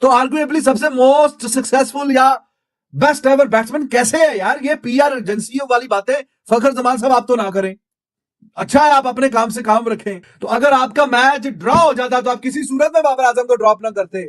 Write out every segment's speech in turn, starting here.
तो आर्गुएबली सबसे most successful या बेस्ट एवर बैट्समैन कैसे है यार? ये पीआर एजेंसियों वाली बातें फखर जमान साहब आप तो ना करें। अच्छा है आप अपने काम से काम रखें। तो अगर आपका मैच ड्रॉ हो जाता तो आप किसी सूरत में बाबर आजम को ड्रॉप ना करते।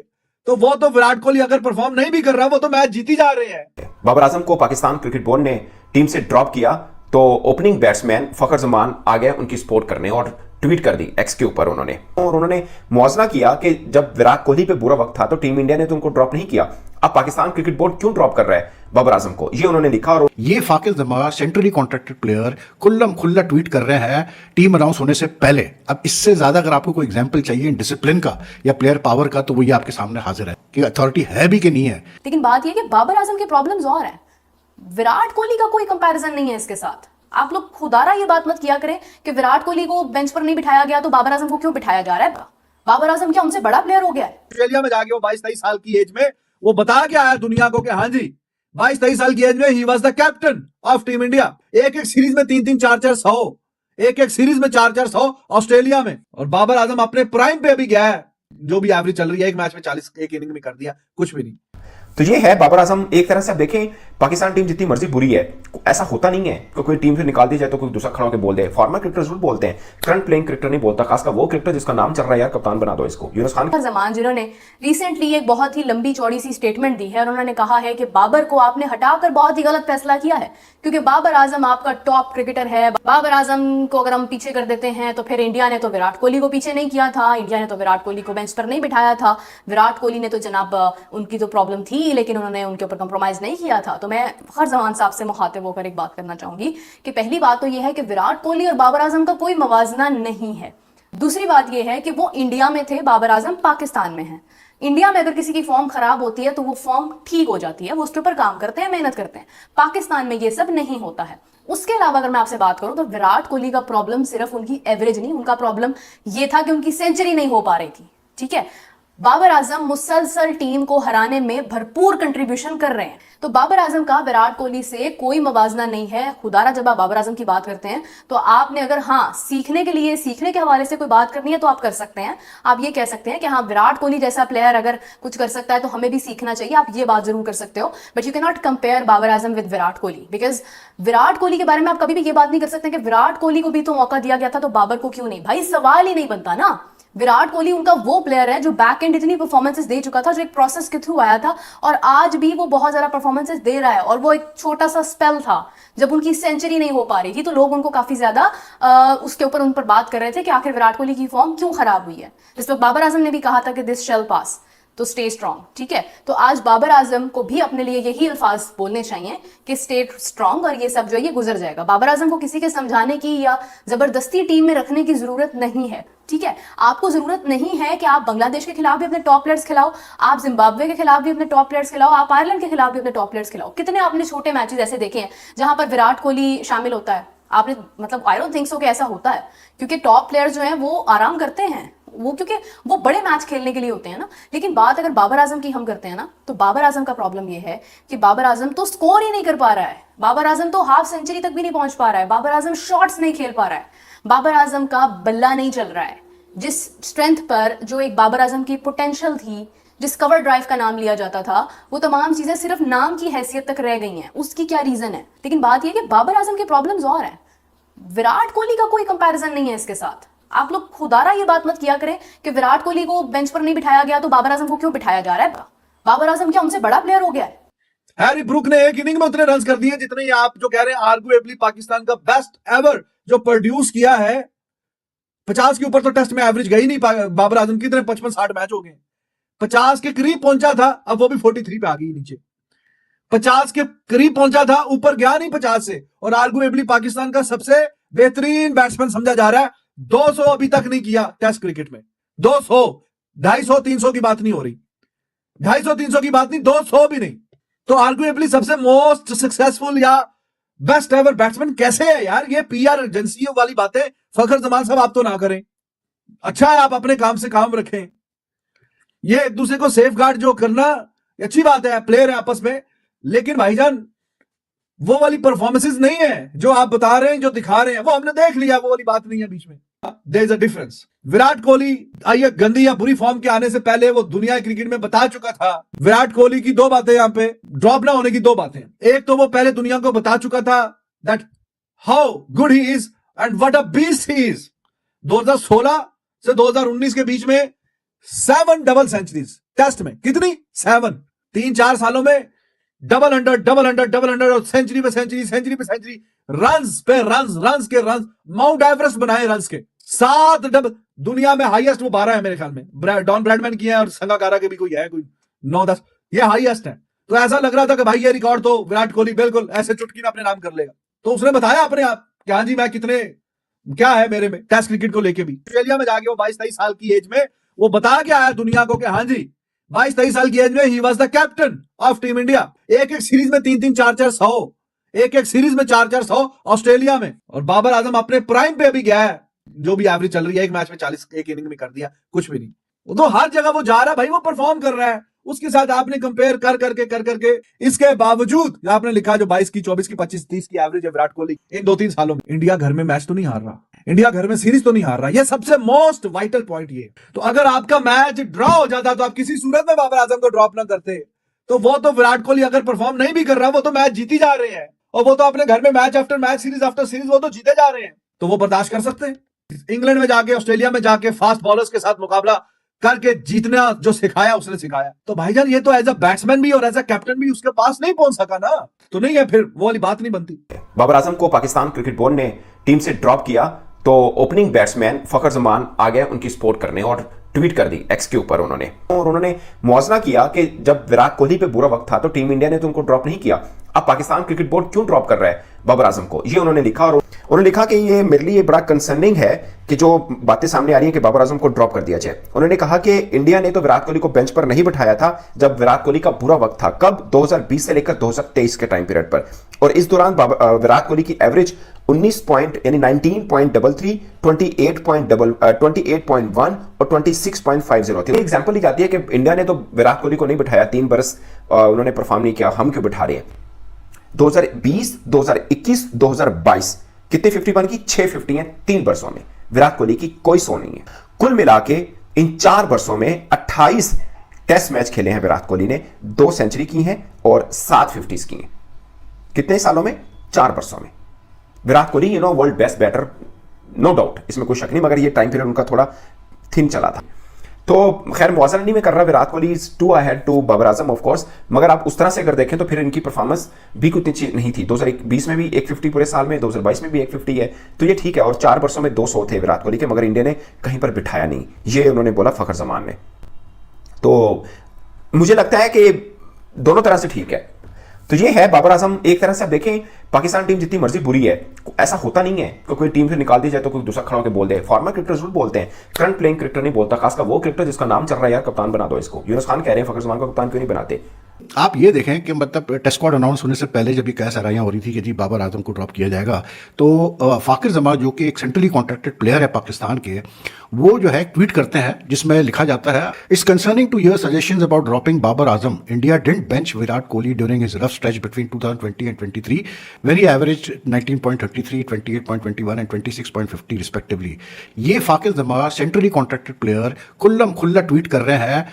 तो वो तो विराट कोहली अगर परफॉर्म नहीं भी कर रहा, वो तो मैच जीती जा रहे हैं। बाबर आजम को पाकिस्तान क्रिकेट बोर्ड ने टीम से ड्रॉप किया तो ओपनिंग बैट्समैन फखर जमान आ गए उनकी सपोर्ट करने और ट्वीट कर दी एक्स के ऊपर उन्होंने मुआवजा किया कि जब विराट कोहली पे बुरा वक्त था तो टीम इंडिया ने तो उनको ड्रॉप नहीं किया, अब पाकिस्तान क्रिकेट बोर्ड क्यों ड्रॉप कर रहा है बाबर आजम को, ये उन्होंने लिखा। और ये Fakhar Zaman centrally contracted player खुल्लम खुल्ला ट्वीट कर रहे हैं टीम अनाउंस होने से पहले। अब इससे ज्यादा अगर आपको कोई एग्जांपल चाहिए डिसिप्लिन का या प्लेयर पावर का, तो वो ये आपके सामने हाजिर है कि अथॉरिटी है भी कि नहीं है। लेकिन बात ये कि बाबर आजम के प्रॉब्लम्स और हैं, विराट कोहली का कोई कंपैरिजन नहीं है इसके साथ। आप लोग खुदारा ये बात मत किया करें कि विराट कोहली को बेंच पर नहीं बिठाया गया तो बाबर आजम को क्यों बिठाया जा रहा है। बाबर आजम क्या उनसे बड़ा प्लेयर हो गया है? ऑस्ट्रेलिया में जाके वो 22-23 साल की एज में वो बता के आया दुनिया को कि हाँ जी 22-23 साल की एज में he was the captain of team India. एक एक सीरीज में 3-3 4-4 100, एक एक सीरीज में 4-4 100 ऑस्ट्रेलिया में। और बाबर आजम अपने प्राइम पे अभी गया है, जो भी एवरेज चल रही है, एक मैच में 40 एक इनिंग में कर दिया, कुछ भी नहीं। तो ये है बाबर आजम। एक तरह से आप देखें पाकिस्तान टीम जितनी मर्जी बुरी है, ऐसा होता नहीं है कि कोई टीम से निकाल दी जाए तो कोई दूसरा खड़ा होकर बोल दे। फॉर्मर क्रिकेटर जरूर बोलते हैं, करंट प्लेइंग क्रिकेटर नहीं बोलता, खासकर वो क्रिकेटर जिसका नाम चल रहा है यार कप्तान बना दो इसको। यूनुस खान जमान जिन्होंने रिसेंटली एक बहुत ही लंबी चौड़ी सी स्टेटमेंट दी है और उन्होंने कहा है कि बाबर को आपने हटाकर बहुत ही गलत फैसला किया है, क्योंकि बाबर आजम आपका टॉप क्रिकेटर है। बाबर आजम को अगर हम पीछे कर देते हैं तो फिर इंडिया ने तो विराट कोहली को पीछे नहीं किया था, इंडिया ने तो विराट कोहली को बेंच पर नहीं बिठाया था। विराट कोहली ने तो जनाब उनकी तो प्रॉब्लम थी लेकिन उन्होंने उनके ऊपर कंप्रोमाइज नहीं किया था। तो मैं फखर जमान साहब से मुखातिब होकर एक बात करना चाहूंगी कि पहली बात तो यह है कि विराट कोहली और बाबर आजम का कोई मवाजना नहीं है। दूसरी बात यह है कि वो इंडिया में थे, बाबर आजम पाकिस्तान में है। इंडिया में अगर किसी की फॉर्म खराब होती है तो वो फॉर्म ठीक हो जाती है, वो उसके ऊपर काम करते हैं, मेहनत करते हैं। पाकिस्तान में ये सब नहीं होता है। उसके अलावा अगर मैं आपसे बात करूं तो विराट कोहली का प्रॉब्लम सिर्फ उनकी एवरेज नहीं, उनका प्रॉब्लम ये था कि उनकी सेंचुरी नहीं हो पा रही थी। ठीक है, बाबर आजम मुसलसल टीम को हराने में भरपूर कंट्रीब्यूशन कर रहे हैं। तो बाबर आजम का विराट कोहली से कोई मवाजना नहीं है। खुदारा जब आप बाबर आजम की बात करते हैं तो आपने अगर सीखने के लिए, सीखने के हवाले से कोई बात करनी है तो आप कर सकते हैं। आप ये कह सकते हैं कि विराट कोहली जैसा प्लेयर अगर कुछ कर सकता है तो हमें भी सीखना चाहिए, आप ये बात जरूर कर सकते हो। But you can not compare Babar Azam with Virat Kohli, because Virat Kohli के बारे में आप कभी भी ये बात नहीं कर सकते कि विराट कोहली को भी तो मौका दिया गया था तो बाबर को क्यों नहीं। भाई सवाल ही नहीं बनता ना। विराट कोहली उनका वो प्लेयर है जो बैक एंड इतनी परफॉर्मेंसेस दे चुका था, जो एक प्रोसेस के थ्रू आया था और आज भी वो बहुत ज्यादा परफॉर्मेंसेस दे रहा है। और वो एक छोटा सा स्पेल था जब उनकी सेंचुरी नहीं हो पा रही थी तो लोग उनको काफी ज्यादा उसके ऊपर उन पर बात कर रहे थे कि आखिर विराट कोहली की फॉर्म क्यों खराब हुई है। जिस वक्त बाबर आजम ने भी कहा था कि दिस शैल पास, तो स्टे स्ट्रॉन्ग। ठीक है, तो आज बाबर आजम को भी अपने लिए यही अल्फाज बोलने चाहिए कि स्टे स्ट्रॉन्ग और ये सब जो है ये गुजर जाएगा। बाबर आजम को किसी के समझाने की या जबरदस्ती टीम में रखने की जरूरत नहीं है। ठीक है, आपको जरूरत नहीं है कि आप बांग्लादेश के खिलाफ भी अपने टॉप प्लेयर्स खिलाओ, आप जिम्बाब्वे के खिलाफ भी अपने टॉप प्लेयर्स खिलाओ, आप आयरलैंड के खिलाफ भी अपने टॉप प्लेयर्स खिलाओ। कितने आपने छोटे मैचेस ऐसे देखे हैं जहां पर विराट कोहली शामिल होता है? आपने मतलब आई डोंट थिंक सो कि ऐसा होता है, क्योंकि टॉप प्लेयर्स जो हैं वो आराम करते हैं, वो क्योंकि वो बड़े मैच खेलने के लिए होते हैं ना। लेकिन बात अगर बाबर आजम की हम करते हैं ना, तो बाबर आजम का प्रॉब्लम ये है कि बाबर आजम तो स्कोर ही नहीं कर पा रहा है, बाबर आजम तो हाफ सेंचुरी तक भी नहीं पहुंच पा रहा है, बाबर आजम शॉट्स नहीं खेल पा रहा है, बाबर आजम का बल्ला नहीं चल रहा है। जिस स्ट्रेंथ पर जो एक बाबर आजम की पोटेंशियल थी, जिस कवर ड्राइव का नाम लिया जाता था, वो तमाम चीजें सिर्फ नाम की हैसियत तक रह गई हैं। उसकी क्या रीजन है? लेकिन बात यह कि बाबर आजम के प्रॉब्लम्स और हैं, विराट कोहली का कोई कंपैरिजन नहीं है इसके साथ। आप लोग खुदारा ये बात मत किया करें कि विराट कोहली को बेंच पर नहीं बिठाया गया तो बाबर आजम को क्यों बिठाया जा रहा है। बाबर आजम क्या उनसे बड़ा प्लेयर हो गया है? हैरी ब्रूक ने एक इनिंग में उतने रन कर दिए जितने आप जो कह रहे हैं आर्गुएबली पाकिस्तान का बेस्ट एवर जो प्रोड्यूस किया है। 50 के ऊपर तो टेस्ट में एवरेज गई नहीं बाबर आजम की, इतने 55-60 मैच हो गए, 50 के करीब पहुंचा था, अब वो भी 43 पे आ गई नीचे। 50 के करीब पहुंचा था, ऊपर गया नहीं 50 से, और आर्गुएबली पाकिस्तान का सबसे बेहतरीन बैट्समैन समझा जा रहा है। 200 अभी तक नहीं किया टेस्ट क्रिकेट में, 200, 250, 300 की बात नहीं हो रही, 250, 300 की बात नहीं, 200 भी नहीं। तो आर्गुएबली सबसे मोस्ट सक्सेसफुल या बेस्ट एवर बैट्समैन कैसे है यार? ये पीआर एजेंसियों वाली बातें फखर जमान साहब आप तो ना करें। अच्छा है आप अपने काम से काम रखें। ये एक दूसरे को सेफ गार्ड जो करना अच्छी बात है, प्लेयर है आपस में, लेकिन भाईजान वो वाली परफॉर्मेंसेस नहीं है जो आप बता रहे हैं, जो दिखा रहे हैं, वो हमने देख लिया, वो वाली बात नहीं है बीच में। There is a difference. Virat Kohli ये गंदी या बुरी फॉर्म के आने से पहले वो दुनिया क्रिकेट में बता चुका था। विराट कोहली की दो बातें यहां पे ड्रॉप ना होने की दो बातें। एक तो वो पहले दुनिया को बता चुका था that how good he is and what a beast he is. 2016 से 2019 के बीच में 7 डबल सेंचुरीज टेस्ट में। कितनी? 7। 3-4 सालों में डबल हंड्रेड और सेंचुरी पे सेंचुरी, रन्स पे रन्स के रन्स, माउंट एवरेस्ट बनाए रन्स के। 7 डबल। दुनिया में हाईएस्ट वो 12 है मेरे ख्याल में। डॉन ब्रैडमैन की है और संगाकारा के भी कोई है, कोई 9-10, ये हाईएस्ट है। तो ऐसा लग रहा था कि भाई ये रिकॉर्ड तो विराट कोहली बिल्कुल ऐसे चुटकी में अपने नाम कर लेगा। तो उसने बताया अपने आप कि हाँ जी मैं कितने क्या है मेरे में टेस्ट क्रिकेट को लेके भी। ऑस्ट्रेलिया में जाके वो 22-23 साल की एज में वो बता के आया दुनिया को कि हाँ जी 22-23 साल की एज में he was the captain of team India. एक सीरीज में 3-3, 4-4 100, एक सीरीज में 4-4 100 ऑस्ट्रेलिया में। और बाबर आजम अपने प्राइम पे अभी गया है, जो भी एवरेज चल रही है, एक मैच में 40 एक इनिंग में कर दिया, कुछ भी नहीं। वो तो हर जगह वो जा रहा है भाई, वो परफॉर्म कर रहा है। उसके साथ आपने कंपेयर कर करके इसके बावजूद आपने लिखा जो 22 की, 24 की, 25, 30 की एवरेज है विराट कोहली इन 2-3 सालों में। इंडिया घर में मैच तो नहीं हार रहा, इंडिया घर में सीरीज तो नहीं हार रहा। ये सबसे मोस्ट वाइटल पॉइंट ये। तो अगर आपका मैच ड्रॉ हो जाता तो आप किसी सूरत में बाबर आजम को ड्रॉप ना करते। तो वो तो विराट कोहली अगर परफॉर्म नहीं भी कर रहा, वो तो मैच जीती जा रहे हैं और वो तो अपने घर में match after match, series after series वो तो जीते जा रहे हैं। तो वो बर्दाश्त कर सकते हैं। इंग्लैंड में जाके, ऑस्ट्रेलिया में जाके फास्ट बॉलर्स के साथ मुकाबला करके जीतना जो सिखाया उसने सिखाया। तो भाईजान ये तो एज अ बैट्समैन भी और एज अ कैप्टन भी उसके पास नहीं पहुंच सका ना, तो नहीं है, फिर वो वाली बात नहीं बनती। बाबर आजम को पाकिस्तान क्रिकेट बोर्ड ने टीम से ड्रॉप किया तो ओपनिंग बैट्समैन फखर जमान आ गए उनकी सपोर्ट करने और ट्वीट कर दी एक्स के ऊपर उन्होंने मुआवजा किया कि जब विराट कोहली पे बुरा वक्त था तो टीम इंडिया ने तो उनको ड्रॉप नहीं किया। अब पाकिस्तान क्रिकेट बोर्ड क्यों ड्रॉप कर रहा है बाबर आजम को, ये उन्होंने लिखा। और उन्होंने लिखा कि ये मेरे लिए बड़ा कंसर्निंग है कि जो बातें सामने आ रही हैं कि बाबर आजम को ड्रॉप कर दिया जाए। उन्होंने कहा कि इंडिया ने तो विराट कोहली को बेंच पर नहीं बिठाया था जब विराट कोहली का बुरा वक्त था। कब? 2020 से लेकर 2023 के टाइम पीरियड पर। और इस दौरान विराट कोहली की एवरेज 19 पॉइंट यानी 19.33, 28.1 और 26.50 थी। एग्जांपल ली जाती है कि इंडिया ने तो विराट कोहली को नहीं बिठाया, 3 बरस उन्होंने परफॉर्म नहीं किया, हम क्यों बिठा रहे हैं। 2020, 2021, 2022 कितने 50 बन की? 6 50 हैं 3 वर्षों में। विराट कोहली की कोई 100 नहीं है। कुल मिला के इन 4 वर्षों में 28 टेस्ट मैच खेले हैं विराट कोहली ने, 2 सेंचुरी की हैं और 7 50s की हैं। कितने सालों में? 4 वर्षों में। Virat Kohli world best batter, no doubt, इसमें कोई शक नहीं, मगर ये टाइम पीरियड उनका थोड़ा थिन चला था। तो खैर मुआवजा नहीं मैं कर रहा, Virat Kohli is too ahead to Babar Azam of course, मगर आप उस तरह से अगर देखें तो फिर इनकी परफॉर्मेंस भी कुछ अच्छी नहीं थी। 2020 में भी 150 पूरे साल में, 2022 में भी 150 है, तो ये ठीक है। और 4 वर्षों में 200 थे विराट कोहली के, मगर इंडिया ने कहीं पर बिठाया नहीं, ये उन्होंने बोला फखर जमान ने। तो मुझे लगता है कि दोनों तरह से ठीक है। तो ये है बाबर आजम। एक तरह से आप देखें, पाकिस्तान टीम जितनी मर्जी बुरी है, ऐसा होता नहीं है कि कोई टीम से निकाल दी जाए तो कोई दूसरा खड़ा होकर बोल दे। फॉर्मर क्रिकेटर जरूर बोलते हैं, करंट प्लेइंग क्रिकेटर नहीं बोलता, खासकर वो क्रिकेटर जिसका नाम चल रहा है, यार कप्तान बना दो इसको। यूनुस खान कह रहे हैं फखर जमान को कप्तान क्यों नहीं बनाते। आप ये देखें कि मतलब टेस्ट स्क्वाड अनाउंस होने से पहले जब ये कैस हराइयाँ हो रही थी कि जी बाबर आजम को ड्रॉप किया जाएगा, तो फाकिर जमान जो कि एक सेंट्रली कॉन्ट्रैक्टेड प्लेयर है पाकिस्तान के, वो जो है ट्वीट करते हैं जिसमें लिखा जाता है, it's concerning to your suggestions about dropping Babar Azam, India didn't bench Virat Kohli during his rough stretch between 2020 and 23 very average 19.33, 28.21 and 26.50 respectively. ये Fakhar Zaman centrally contracted player खुल्ला ट्वीट कर रहे हैं